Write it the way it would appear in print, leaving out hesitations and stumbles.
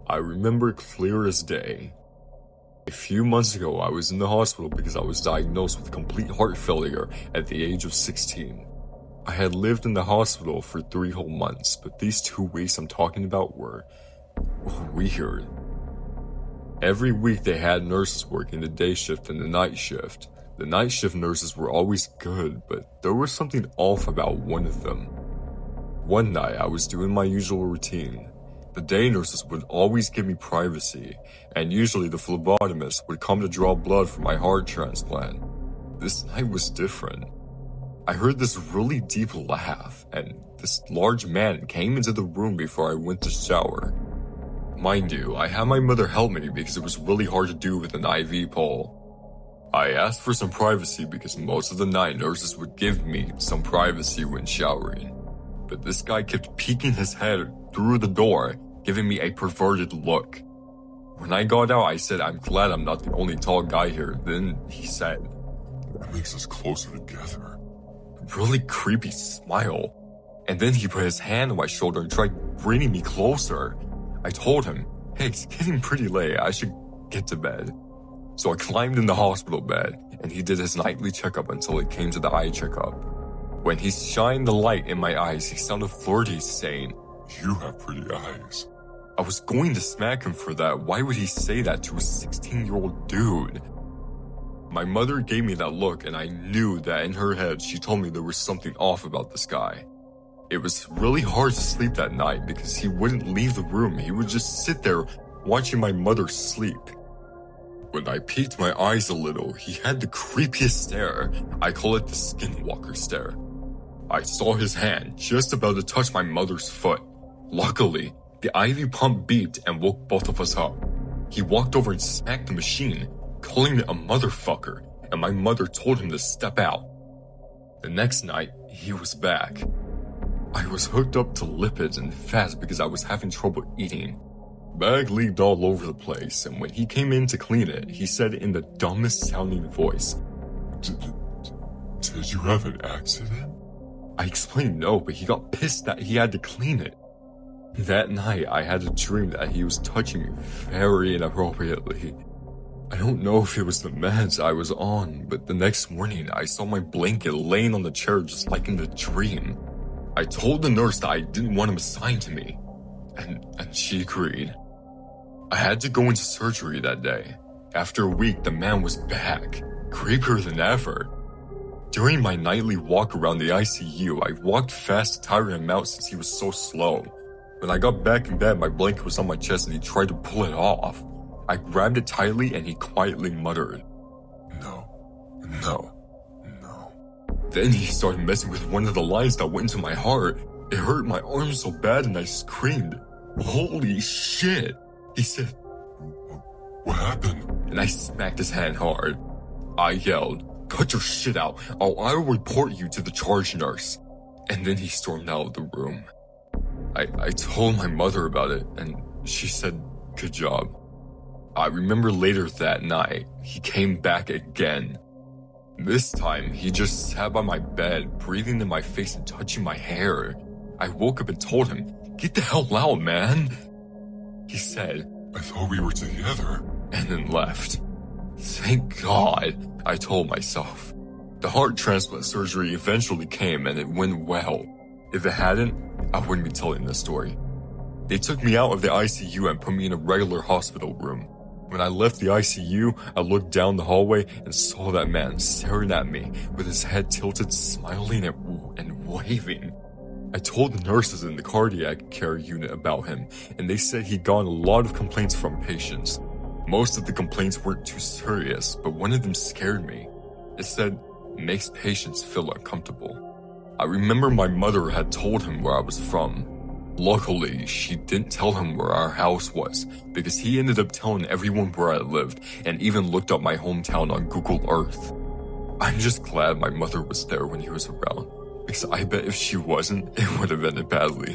I remember clear as day. A few months ago, I was in the hospital because I was diagnosed with complete heart failure at the age of 16. I had lived in the hospital for 3 whole months, but these 2 weeks I'm talking about were weird. Every week they had nurses working the day shift and the night shift. The night shift nurses were always good, but there was something off about one of them. One night I was doing my usual routine. The day nurses would always give me privacy, and usually the phlebotomist would come to draw blood for my heart transplant. This night was different. I heard this really deep laugh, and this large man came into the room before I went to shower. Mind you, I had my mother help me because it was really hard to do with an IV pole. I asked for some privacy because most of the night nurses would give me some privacy when showering. But this guy kept peeking his head through the door, giving me a perverted look. When I got out, I said, "I'm glad I'm not the only tall guy here." Then he said, "That makes us closer together." Really creepy smile. And then he put his hand on my shoulder and tried bringing me closer. I told him, "Hey, it's getting pretty late. I should get to bed." So I climbed in the hospital bed, and he did his nightly checkup until it came to the eye checkup. When he shined the light in my eyes, he sounded flirty, saying, "You have pretty eyes." I was going to smack him for that. Why would he say that to a 16-year-old dude? My mother gave me that look, and I knew that in her head she told me there was something off about this guy. It was really hard to sleep that night because he wouldn't leave the room. He would just sit there watching my mother sleep. When I peeked my eyes a little, he had the creepiest stare. I call it the skinwalker stare. I saw his hand just about to touch my mother's foot. Luckily, the IV pump beeped and woke both of us up. He walked over and smacked the machine, calling it a motherfucker, and my mother told him to step out. The next night, he was back. I was hooked up to lipids and fats because I was having trouble eating. Bag leaked all over the place, and when he came in to clean it, he said in the dumbest sounding voice, Did you have an accident?" I explained no, but he got pissed that he had to clean it. That night, I had a dream that he was touching me very inappropriately. I don't know if it was the meds I was on, but the next morning, I saw my blanket laying on the chair just like in the dream. I told the nurse that I didn't want him assigned to me, and she agreed. I had to go into surgery that day. After a week, the man was back, creepier than ever. During my nightly walk around the ICU, I walked fast to tire him out since he was so slow. When I got back in bed, my blanket was on my chest and he tried to pull it off. I grabbed it tightly and he quietly muttered, No. Then he started messing with one of the lines that went into my heart. It hurt my arm so bad and I screamed, "Holy shit!" He said, What happened? and I smacked his hand hard. I yelled, "Cut your shit out, or I will report you to the charge nurse." And then he stormed out of the room. I told my mother about it, and she said, "Good job." I remember later that night, he came back again. This time, he just sat by my bed, breathing in my face and touching my hair. I woke up and told him, "Get the hell out, man." He said, I thought we were together. and then left. Thank God, I told myself. The heart transplant surgery eventually came and it went well. If it hadn't, I wouldn't be telling this story. They took me out of the ICU and put me in a regular hospital room. When I left the ICU, I looked down the hallway and saw that man staring at me with his head tilted, smiling and waving. I told the nurses in the cardiac care unit about him, and they said he'd gotten a lot of complaints from patients. Most of the complaints weren't too serious, but one of them scared me. It said, "Makes patients feel uncomfortable." I remember my mother had told him where I was from. Luckily, she didn't tell him where our house was, because he ended up telling everyone where I lived, and even looked up my hometown on Google Earth. I'm just glad my mother was there when he was around, because I bet if she wasn't, it would have ended badly.